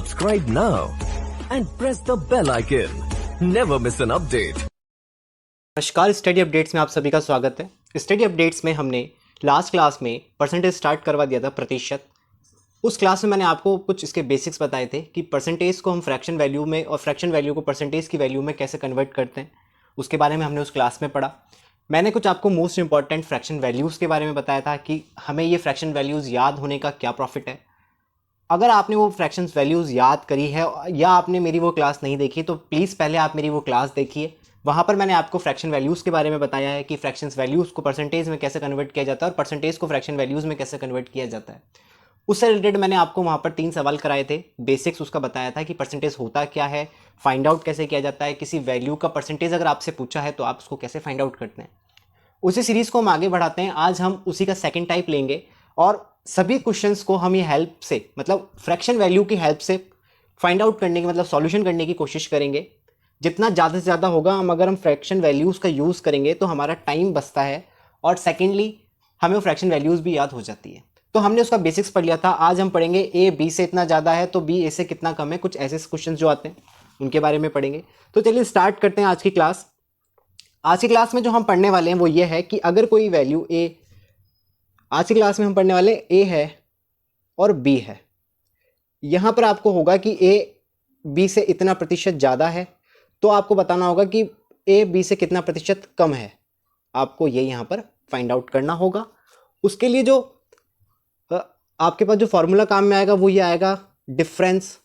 Subscribe now and press the bell icon. Never miss an update. नमस्कार, study updates में आप सभी का स्वागत है। स्टडी अपडेट्स में हमने लास्ट क्लास में परसेंटेज स्टार्ट करवा दिया था, प्रतिशत। उस क्लास में मैंने आपको कुछ इसके बेसिक्स बताए थे कि परसेंटेज को हम फ्रैक्शन वैल्यू में और फ्रैक्शन वैल्यू को परसेंटेज की वैल्यू में कैसे कन्वर्ट करते हैं, उसके बारे में हमने उस क्लास में पढ़ा। मैंने कुछ आपको मोस्ट इंपॉर्टेंट फ्रैक्शन वैल्यूज़ के बारे में बताया था कि हमें ये फ्रैक्शन वैल्यूज़ याद होने का क्या प्रॉफिट है। अगर आपने वो फ्रैक्शन वैल्यूज़ याद करी है या आपने मेरी वो क्लास नहीं देखी तो प्लीज़ पहले आप मेरी वो क्लास देखिए। वहाँ पर मैंने आपको फ्रैक्शन वैल्यूज़ के बारे में बताया है कि फ्रैक्शन वैल्यूज़ को परसेंटेज में कैसे कन्वर्ट किया जाता है और परसेंटेज को फ्रैक्शन वैल्यूज़ में कैसे कन्वर्ट किया जाता है। उससे रिलेटेड मैंने आपको वहाँ पर 3 सवाल कराए थे। बेसिक्स उसका बताया था कि परसेंटेज होता क्या है, फाइंड आउट कैसे किया जाता है, किसी वैल्यू का परसेंटेज अगर आपसे पूछा है तो आप उसको कैसे फाइंड आउट करते हैं। उसी सीरीज़ को हम आगे बढ़ाते हैं। आज हम उसी का सेकेंड टाइप लेंगे और सभी क्वेश्चंस को हम ये हेल्प से, मतलब फ्रैक्शन वैल्यू की हेल्प से फाइंड आउट करने की, मतलब सॉल्यूशन करने की कोशिश करेंगे। जितना ज़्यादा से ज़्यादा होगा अगर हम फ्रैक्शन वैल्यूज़ का यूज़ करेंगे तो हमारा टाइम बचता है और सेकेंडली हमें वो फ्रैक्शन वैल्यूज़ भी याद हो जाती है। तो हमने उसका बेसिक्स पढ़ लिया था। आज हम पढ़ेंगे ए बी से इतना ज़्यादा है तो बी ए से कितना कम है। कुछ ऐसे क्वेश्चन जो आते हैं उनके बारे में पढ़ेंगे। तो चलिए स्टार्ट करते हैं आज की क्लास। आज की क्लास में जो हम पढ़ने वाले हैं वो ये है कि अगर कोई वैल्यू ए, आज की क्लास में हम पढ़ने वाले ए है और बी है। यहाँ पर आपको होगा कि ए बी से इतना प्रतिशत ज़्यादा है तो आपको बताना होगा कि ए बी से कितना प्रतिशत कम है। आपको ये यहाँ पर फाइंड आउट करना होगा। उसके लिए जो आपके पास जो फॉर्मूला काम में आएगा वो ये आएगा, डिफरेंस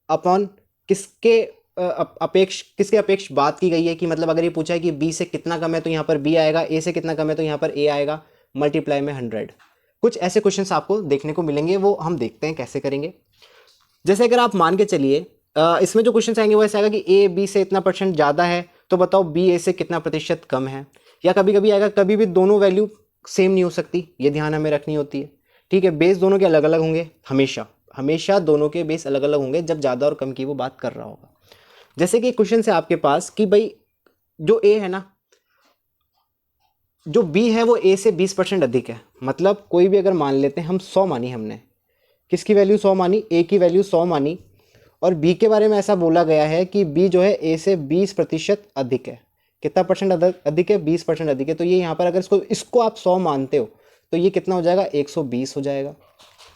अपॉन किसके किसके अपेक्ष बात की गई है। कि मतलब अगर ये पूछा है कि बी से कितना कम है तो यहाँ पर बी आएगा, ए से कितना कम है तो यहाँ पर ए आएगा, मल्टीप्लाई में 100। कुछ ऐसे क्वेश्चंस आपको देखने को मिलेंगे, वो हम देखते हैं कैसे करेंगे। जैसे अगर आप मान के चलिए इसमें जो क्वेश्चन आएंगे वो ऐसे आएगा कि ए बी से इतना परसेंट ज़्यादा है तो बताओ बी ए से कितना प्रतिशत कम है। या कभी कभी आएगा, कभी भी दोनों वैल्यू सेम नहीं हो सकती, ये ध्यान हमें रखनी होती है। ठीक है, बेस दोनों के अलग अलग होंगे, हमेशा दोनों के बेस अलग अलग होंगे जब ज़्यादा और कम की वो बात कर रहा होगा। जैसे कि क्वेश्चन है आपके पास कि भाई जो ए है ना, जो बी है वो ए से 20% अधिक है। मतलब कोई भी अगर मान लेते हैं हम 100 मानी, हमने किसकी वैल्यू 100 मानी, ए की वैल्यू 100 मानी और बी के बारे में ऐसा बोला गया है कि बी जो है ए से 20% अधिक है। कितना परसेंट अधिक है? 20% अधिक है। तो ये यहाँ पर अगर इसको आप 100 मानते हो तो ये कितना हो जाएगा? 120 हो जाएगा।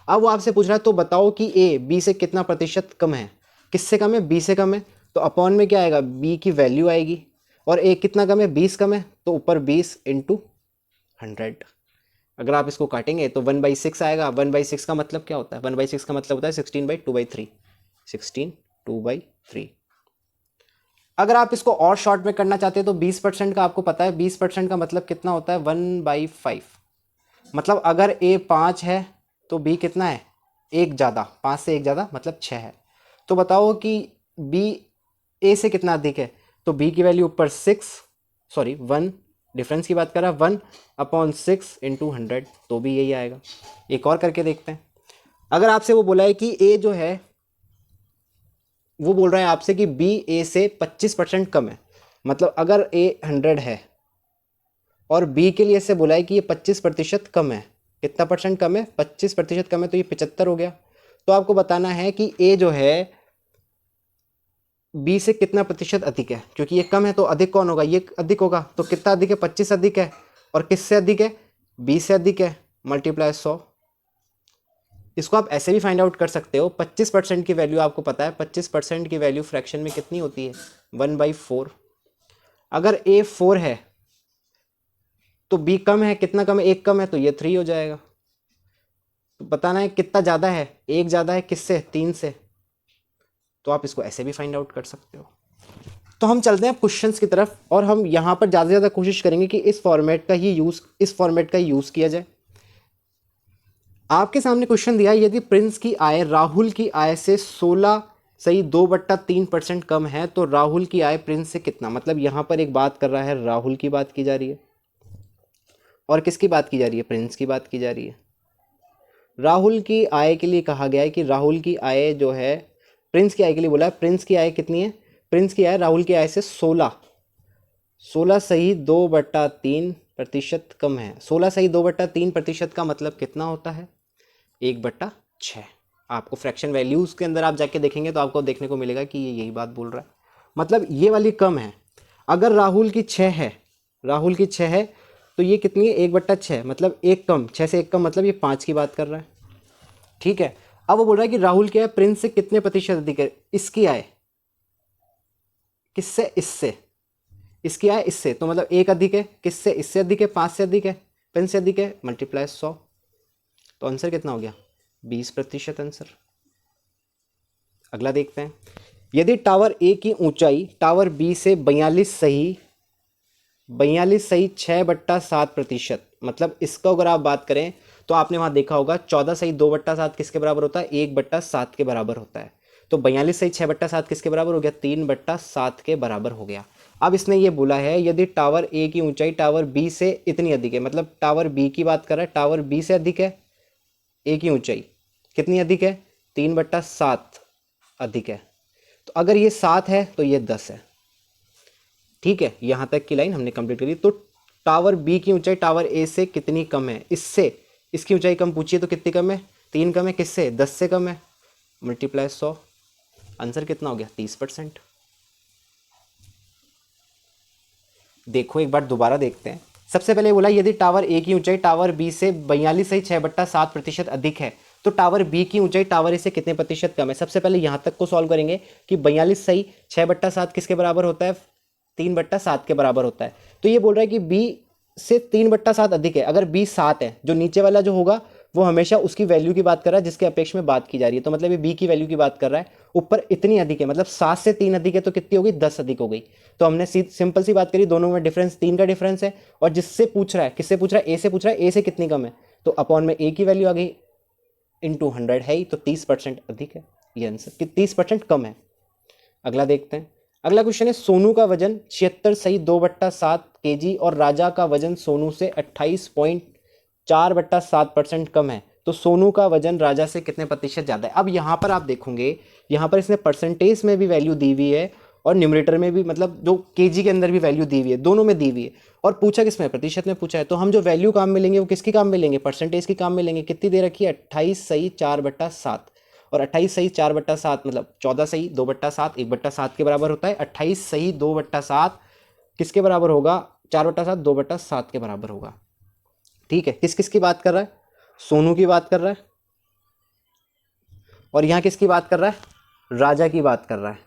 अब वो आपसे पूछ रहा है तो बताओ कि ए बी से कितना प्रतिशत कम है। किससे कम है? बी से कम है। तो अपॉन में क्या आएगा? बी की वैल्यू आएगी। और ए कितना कम है? 20 कम है तो ऊपर 20 इंटू 100। अगर आप इसको काटेंगे तो 1/6 आएगा। 1/6 का मतलब क्या होता है? 1/6 का मतलब होता है 16/2/3। 16/2/3। अगर आप इसको और शॉर्ट में करना चाहते हैं तो 20% का आपको पता है, 20% का मतलब कितना होता है? 1/5। मतलब अगर ए 5 है तो बी कितना है? 1 ज़्यादा, 5 से 1 ज़्यादा मतलब 6 है। तो बताओ कि बी ए से कितना अधिक है। तो बी की वैल्यू ऊपर 1, डिफरेंस की बात कर रहा है, 1/6 इंटू 100, तो भी यही आएगा। एक और करके देखते हैं। अगर आपसे वो बोला है कि ए जो है, वो बोल रहा है आपसे कि बी ए से 25% कम है। मतलब अगर ए 100 है और बी के लिए से बोला है कि ये 25% कम है। कितना परसेंट कम है? 25% कम है, तो ये 75 हो गया। तो आपको बताना है कि ए जो है बी से कितना प्रतिशत अधिक है। क्योंकि ये कम है तो अधिक कौन होगा? ये अधिक होगा। तो कितना अधिक है? 25 अधिक है। और किससे अधिक है? बी से अधिक है, मल्टीप्लाई 100। इसको आप ऐसे भी फाइंड आउट कर सकते हो। 25% की वैल्यू आपको पता है, 25% की वैल्यू फ्रैक्शन में कितनी होती है? 1/4। अगर ए 4 है तो बी कम है। कितना कम है? 1 कम है, तो ये 3 हो जाएगा। तो बताना है कितना ज़्यादा है? 1 ज़्यादा है किससे? 3 से। तो आप इसको ऐसे भी फाइंड आउट कर सकते हो। तो हम चलते हैं क्वेश्चंस की तरफ और हम यहाँ पर ज़्यादा से ज़्यादा कोशिश करेंगे कि इस फॉर्मेट का ही यूज़ किया जाए। आपके सामने क्वेश्चन दिया है, यदि प्रिंस की आय राहुल की आय से 16.3% कम है तो राहुल की आय प्रिंस से कितना। मतलब यहाँ पर एक बात कर रहा है, राहुल की बात की जा रही है और किसकी बात की जा रही है? प्रिंस की बात की जा रही है। राहुल की आय के लिए कहा गया है कि राहुल की आय जो है, प्रिंस की आय के लिए बोला है, प्रिंस की आय कितनी है? प्रिंस की आय राहुल की आय से 16.2/3% कम है। 16.2/3% का मतलब कितना होता है? 1/6। आपको फ्रैक्शन वैल्यूज़ के अंदर आप जाके देखेंगे तो आपको देखने को मिलेगा कि ये यही बात बोल रहा है, मतलब ये वाली कम है। अगर राहुल की 6 है, राहुल की 6 है तो ये कितनी है 1/6, मतलब एक कम, 6 से एक कम, मतलब ये 5 की बात कर रहा है। ठीक है, अब वो बोल रहा है कि राहुल की आय प्रिंस से कितने प्रतिशत अधिक है। इसकी आय किससे, इससे, इसकी आय इससे, तो मतलब एक अधिक है, किससे, इससे अधिक है, 5 से अधिक है, प्रिंस से अधिक है, मल्टीप्लाई 100, तो आंसर कितना हो गया 20% आंसर। अगला देखते हैं, यदि टावर ए की ऊंचाई टावर बी से 42 सही 6/7%, मतलब इसको अगर आप बात करें तो आपने वहां देखा होगा 14 सही 2/7 किसके बराबर होता है, 1/7 के बराबर होता है। तो 42 सही 6/7 किसके बराबर हो गया, 3/7 के बराबर हो गया। अब इसने ये बोला है यदि टावर ए की ऊंचाई टावर बी से इतनी अधिक है, मतलब टावर बी की बात कर रहा है, टावर बी से अधिक है, ए की ऊंचाई कितनी अधिक है, 3/7 अधिक है। तो अगर ये 7 है तो ये 10 है। ठीक है, यहां तक की लाइन हमने कंप्लीट करी। तो टावर बी की ऊंचाई टावर ए से कितनी कम है, इससे इसकी ऊंचाई कम पूछिए तो कितनी कम है, 3 कम है, किससे 10 से कम है, मल्टीप्लाई 100, आंसर कितना हो गया 30%। देखो एक बार दोबारा देखते हैं। सबसे पहले बोला यदि टावर ए की ऊंचाई टावर बी से 42 सही 6/7% अधिक है तो टावर बी की ऊंचाई टावर ए से कितने प्रतिशत कम है। सबसे पहले यहां तक को सॉल्व करेंगे कि 42 सही 6/7 किसके बराबर होता है, 3/7 के बराबर होता है। तो ये बोल रहा है कि बी से 3/7 अधिक है। अगर बी 7 है, जो नीचे वाला जो होगा वो हमेशा उसकी वैल्यू की बात कर रहा है जिसके अपेक्ष में बात की जा रही है। तो मतलब ये बी की वैल्यू की बात कर रहा है, ऊपर इतनी अधिक है, मतलब 7 से 3 अधिक है तो कितनी होगी 10 अधिक हो गई। तो हमने सिंपल सी बात करी, दोनों में डिफरेंस 3 का डिफरेंस है। और जिससे पूछ रहा है, किससे पूछ रहा है, ए से पूछ रहा है, ए से कितनी कम है, तो अपॉन में ए की वैल्यू आ गई इंटू 100 है ही, तो 30% अधिक है ये आंसर, कि 30% कम है। अगला देखते हैं। अगला क्वेश्चन है, सोनू का वजन 76 सही 2/7 केजी और राजा का वजन सोनू से 28.4/7% कम है, तो सोनू का वजन राजा से कितने प्रतिशत ज्यादा है। अब यहां पर आप देखोगे, यहां पर इसने परसेंटेज में भी वैल्यू दी हुई है और न्यूमरेटर में भी, मतलब जो केजी के अंदर भी वैल्यू दी हुई है, दोनों में दी हुई है। और पूछा किसमें, प्रतिशत में पूछा है। तो हम जो वैल्यू काम में लेंगे वो किसकी काम में लेंगे, परसेंटेज की काम में लेंगे। कितनी दे रखी है 28 सही 4/7, और 28 सही 4/7 मतलब 14 सही 2/7 1/7 के बराबर होता है। 28 सही 2/7 किसके बराबर होगा, 4/7 2/7 के बराबर होगा। ठीक है, किस किस की बात कर रहा है, सोनू की बात कर रहा है, और यहां किसकी बात कर रहा है, राजा की बात कर रहा है।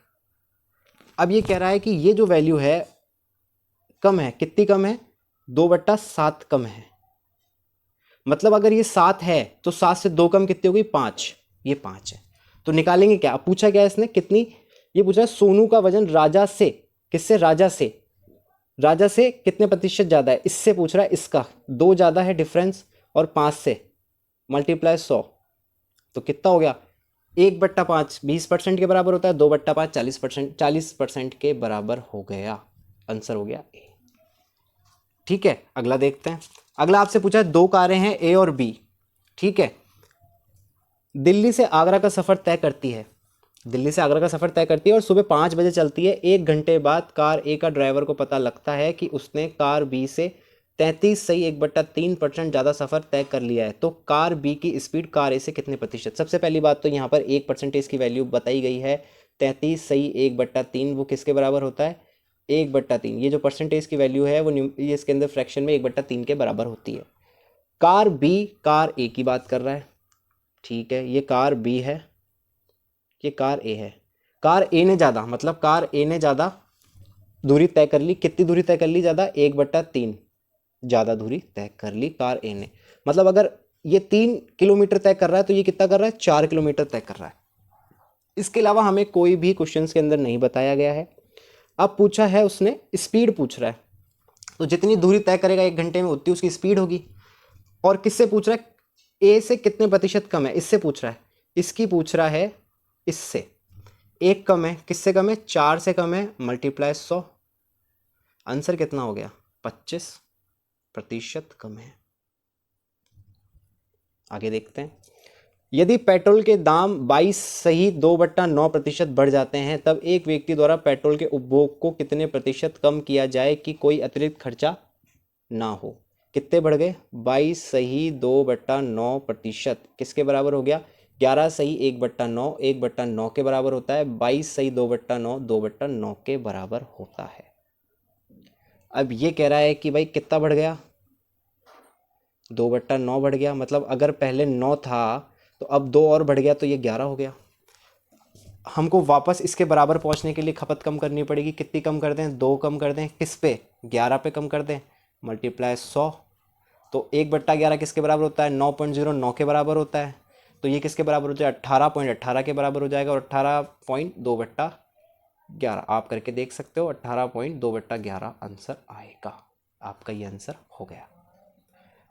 अब ये कह रहा है कि ये जो वैल्यू है कम है, कितनी कम है, 2/7 कम है। मतलब अगर ये 7 है तो 7 से 2 कम कितनी हो गई 5, ये 5 है। तो निकालेंगे क्या, अब पूछा क्या है इसने, कितनी, ये पूछा है सोनू का वजन राजा से, किससे, राजा से, राजा से कितने प्रतिशत ज्यादा है, इससे पूछ रहा है, इसका 2 ज्यादा है डिफरेंस, और 5 से मल्टीप्लाई 100, तो कितना हो गया 1/5 20% के बराबर होता है, 2/5 40% के बराबर हो गया, आंसर हो गया ए। ठीक है, अगला देखते हैं। अगला आपसे पूछा है, 2 कारें हैं ए और बी, ठीक है, दिल्ली से आगरा का सफर तय करती है, दिल्ली से आगरा का सफर तय करती है और सुबह 5 बजे चलती है। 1 घंटे बाद कार ए का ड्राइवर को पता लगता है कि उसने कार बी से 33 सही 1/3% ज़्यादा सफर तय कर लिया है, तो कार बी की स्पीड कार ए से कितने प्रतिशत। सबसे पहली बात तो यहाँ पर 1% की वैल्यू बताई गई है, 33 सही 1/3 वो किसके बराबर होता है 1/3। ये जो परसेंटेज की वैल्यू है वो ये इसके अंदर फ्रैक्शन में 1/3 के बराबर होती है। कार बी कार ए की बात कर रहा है, ठीक है, ये कार बी है, ये कार ए है। कार ए ने ज़्यादा, मतलब कार ए ने ज़्यादा दूरी तय कर ली, कितनी दूरी तय कर ली ज़्यादा, 1/3 ज़्यादा दूरी तय कर ली कार ए ने। मतलब अगर ये 3 किलोमीटर तय कर रहा है तो ये कितना कर रहा है 4 किलोमीटर तय कर रहा है। इसके अलावा हमें कोई भी क्वेश्चन के अंदर नहीं बताया गया है। अब पूछा है उसने, स्पीड पूछ रहा है, तो जितनी दूरी तय करेगा 1 घंटे में उतनी उसकी स्पीड होगी। और किससे पूछ रहा है, ए से कितने प्रतिशत कम है, इससे पूछ रहा है, इसकी पूछ रहा है, इससे 1 कम है, किससे कम है 4 से कम है, मल्टीप्लाई 100, आंसर कितना हो गया 25% कम है। आगे देखते हैं। यदि पेट्रोल के दाम 22 सही 2/9% बढ़ जाते हैं तब एक व्यक्ति द्वारा पेट्रोल के उपभोग को कितने प्रतिशत कम किया जाए कि कोई अतिरिक्त खर्चा ना हो। कितने बढ़ गए 22 सही 2/9%, किसके बराबर हो गया 11 सही 1/9, 1/9 के बराबर होता है। 22 सही 2/9, 2/9 के बराबर होता है। अब ये कह रहा है कि भाई कितना बढ़ गया, 2/9 बढ़ गया। मतलब अगर पहले 9 था तो अब 2 और बढ़ गया तो ये 11 हो गया। हमको वापस इसके बराबर पहुंचने के लिए खपत कम करनी पड़ेगी। कितनी कम कर दें, 2 कम कर दें। किस पे, 11 पे कम कर दें, मल्टीप्लाई 100। तो 1/11 किसके बराबर होता है, 9.09 के बराबर होता है। तो ये किसके बराबर हो जाएगा, 18.18 के बराबर हो जाएगा। और 18.2/11 आप करके देख सकते हो, 18.2/11 आंसर आएगा। आपका ये आंसर हो गया।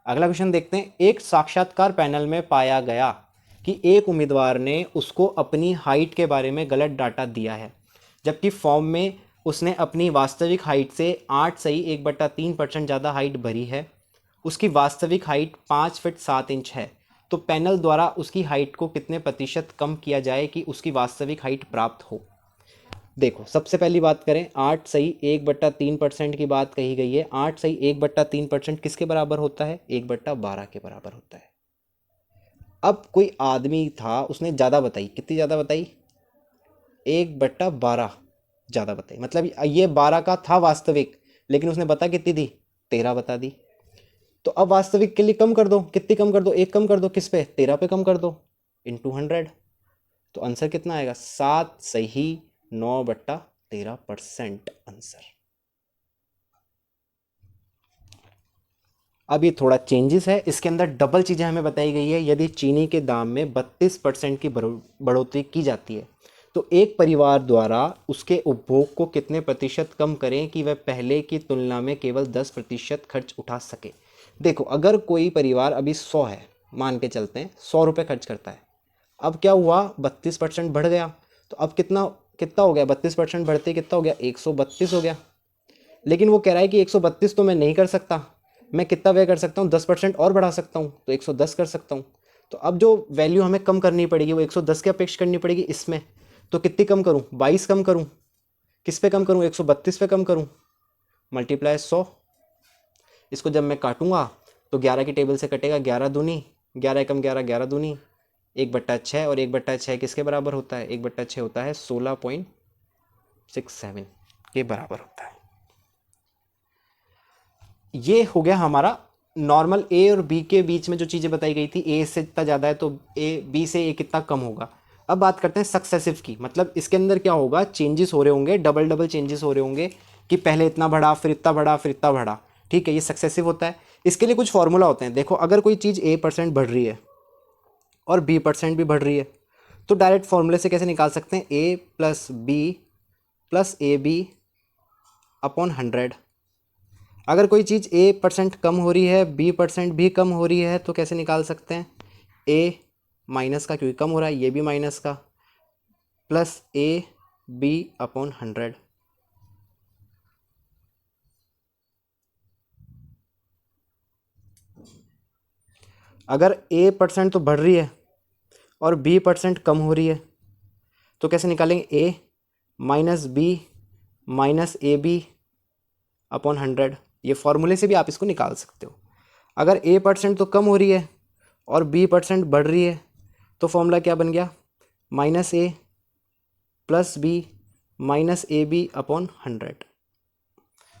अगला क्वेश्चन देखते हैं। एक साक्षात्कार पैनल में पाया गया कि एक उम्मीदवार ने उसको अपनी हाइट के बारे में गलत डाटा दिया है, जबकि फॉर्म में उसने अपनी वास्तविक हाइट से 8 सही 1/3% ज़्यादा हाइट भरी है। उसकी वास्तविक हाइट 5 फीट 7 इंच है। तो पैनल द्वारा उसकी हाइट को कितने प्रतिशत कम किया जाए कि उसकी वास्तविक हाइट प्राप्त हो। देखो, सबसे पहली बात करें, 8 सही 1/3% की बात कही गई है। 8 सही 1/3% किसके बराबर होता है, 1/12 के बराबर होता है। अब कोई आदमी था, उसने ज़्यादा बताई। कितनी ज़्यादा बताई, 1/12 ज़्यादा बताई। मतलब ये 12 का था वास्तविक, लेकिन उसने बता कितनी दी, 13 बता दी। तो अब वास्तविक के लिए कम कर दो। कितनी कम कर दो, 1 कम कर दो। किस पे, 13 पे कम कर दो, इंटू 100। तो आंसर कितना आएगा, 7 सही 9/13% आंसर। अब ये थोड़ा चेंजेस है, इसके अंदर डबल चीज़ें हमें बताई गई है। यदि चीनी के दाम में 32% की बढ़ोतरी की जाती है तो एक परिवार द्वारा उसके उपभोग को कितने प्रतिशत कम करें कि वह पहले की तुलना में केवल 10% खर्च उठा सके। देखो, अगर कोई परिवार अभी 100 है, मान के चलते हैं 100 रुपये खर्च करता है। अब क्या हुआ, 32% बढ़ गया। तो अब कितना कितना हो गया, 32% बढ़ते कितना हो गया, 132 हो गया। लेकिन वो कह रहा है कि 132 तो मैं नहीं कर सकता, मैं कितना व्यय कर सकता हूँ, 10% और बढ़ा सकता हूँ, तो 110 कर सकता हूँ। तो अब जो वैल्यू हमें कम करनी पड़ेगी वो 110 की अपेक्षा करनी पड़ेगी इसमें। तो कितनी कम करूँ, 22 कम करूँ। किस पे कम करूँ, 132 पे कम करूँ, मल्टीप्लाई 100। इसको जब मैं काटूंगा तो 11 की टेबल से कटेगा, 11 दूनी 11 एकम 11, 11 दूनी 1/6। और 1/6 किसके बराबर होता है, 1/6 होता है 16.67 के बराबर होता है। ये हो गया हमारा नॉर्मल ए और बी के बीच में जो चीज़ें बताई गई थी। ए से इतना ज़्यादा है तो ए, बी से ए कितना कम होगा। अब बात करते हैं सक्सेसिव की। मतलब इसके अंदर क्या होगा, चेंजेस हो रहे होंगे, डबल डबल चेंजेस हो रहे होंगे कि पहले इतना बढ़ा, फिर इतना बढ़ा, फिर इतना बढ़ा। ठीक है, ये सक्सेसिव होता है। इसके लिए कुछ फॉर्मूला होते हैं। देखो, अगर कोई चीज़ A% बढ़ रही है और B% भी बढ़ रही है तो डायरेक्ट फॉर्मूले से कैसे निकाल सकते हैं, A+B+AB/100। अगर कोई चीज़ A% कम हो रही है, B% भी कम हो रही है तो कैसे निकाल सकते हैं, A माइनस का, क्योंकि कम हो रहा है, ये भी माइनस का, प्लस AB/100। अगर A% तो बढ़ रही है और B% कम हो रही है तो कैसे निकालेंगे, A-B-AB/100। ये फॉर्मूले से भी आप इसको निकाल सकते हो। अगर A% तो कम हो रही है और B% बढ़ रही है तो फॉर्मूला क्या बन गया, -A+B-AB/100।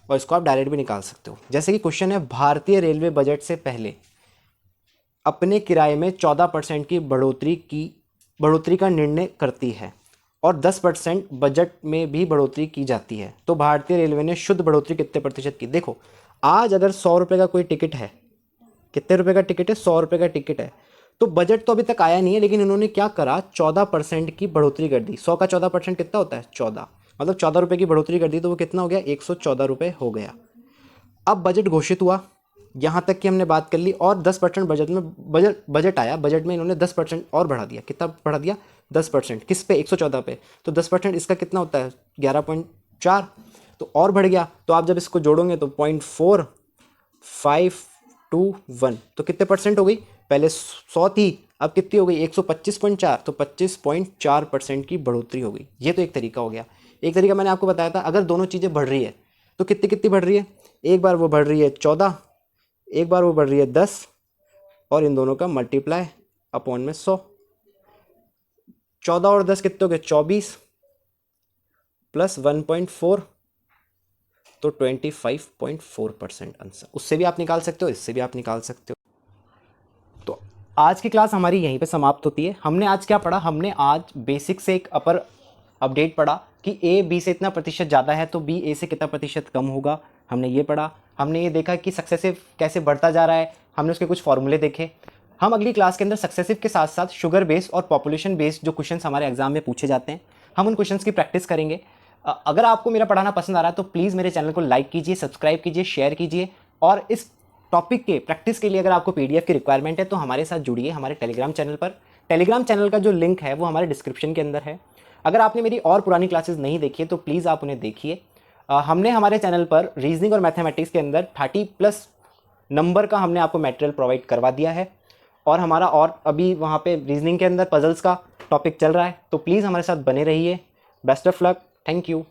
और इसको आप डायरेक्ट भी निकाल सकते हो। जैसे कि क्वेश्चन है, भारतीय रेलवे बजट से पहले अपने किराए में 14% की बढ़ोतरी का निर्णय करती है और 10% बजट में भी बढ़ोतरी की जाती है। तो भारतीय रेलवे ने शुद्ध बढ़ोतरी कितने प्रतिशत की। देखो, आज अगर 100 रुपये का कोई टिकट है, कितने रुपए का टिकट है, 100 रुपये का टिकट है, तो बजट तो अभी तक आया नहीं है, लेकिन इन्होंने क्या करा, 14% की बढ़ोतरी कर दी। 100 का 14% कितना होता है, 14। मतलब 14 रुपये की बढ़ोतरी कर दी तो वो कितना हो गया, 114 रुपये हो गया। अब बजट घोषित हुआ, यहाँ तक की हमने बात कर ली, और 10% बजट में बजट आया, बजट में इन्होंने 10% और बढ़ा दिया। कितना बढ़ा दिया, 10%। किस पे, 114 पे। तो 10% इसका कितना होता है, 11.4। तो और बढ़ गया। तो आप जब इसको जोड़ोगे तो 0.4521, तो कितने परसेंट हो गई, पहले 100 थी अब कितनी हो गई, 125.4। तो 25.4% की बढ़ोतरी हो गई। ये तो एक तरीका हो गया। एक तरीका मैंने आपको बताया था, अगर दोनों चीज़ें बढ़ रही है तो कितनी कितनी बढ़ रही है, एक बार वो बढ़ रही है 14, एक बार वो बढ़ रही है 10, और इन दोनों का मल्टीप्लाई अपॉन में 100। 14 और 10 कितने हो गए? 24 प्लस 1.4 तो 25.4% आंसर। उससे भी आप निकाल सकते हो, इससे भी आप निकाल सकते हो। तो आज की क्लास हमारी यहीं पे समाप्त होती है। हमने आज क्या पढ़ा? हमने आज बेसिक से एक अपर अपडेट पढ़ा कि ए बी से इतना प्रतिशत ज़्यादा है तो बी ए से कितना प्रतिशत कम होगा, हमने ये पढ़ा। हमने ये देखा कि सक्सेसिव कैसे बढ़ता जा रहा है, हमने उसके कुछ फॉर्मूले देखे। हम अगली क्लास के अंदर सक्सेसिव के साथ साथ शुगर बेस्ड और पॉपुलेशन बेस्ड जो क्वेश्चंस हमारे एग्जाम में पूछे जाते हैं, हम उन क्वेश्चंस की प्रैक्टिस करेंगे। अगर आपको मेरा पढ़ाना पसंद आ रहा है तो प्लीज़ मेरे चैनल को लाइक कीजिए, सब्सक्राइब कीजिए, शेयर कीजिए। और इस टॉपिक के प्रैक्टिस के लिए अगर आपको पीडीएफ की रिक्वायरमेंट है तो हमारे साथ जुड़िए हमारे टेलीग्राम चैनल पर। टेलीग्राम चैनल का जो लिंक है वो हमारे डिस्क्रिप्शन के अंदर है। अगर आपने मेरी और पुरानी क्लासेस नहीं देखी है तो प्लीज़ आप उन्हें देखिए। हमने हमारे चैनल पर रीजनिंग और मैथमेटिक्स के अंदर 30+ नंबर का हमने आपको मटेरियल प्रोवाइड करवा दिया है। और हमारा और अभी वहाँ पे रीजनिंग के अंदर पजल्स का टॉपिक चल रहा है, तो प्लीज़ हमारे साथ बने रहिए। Best of luck, thank you.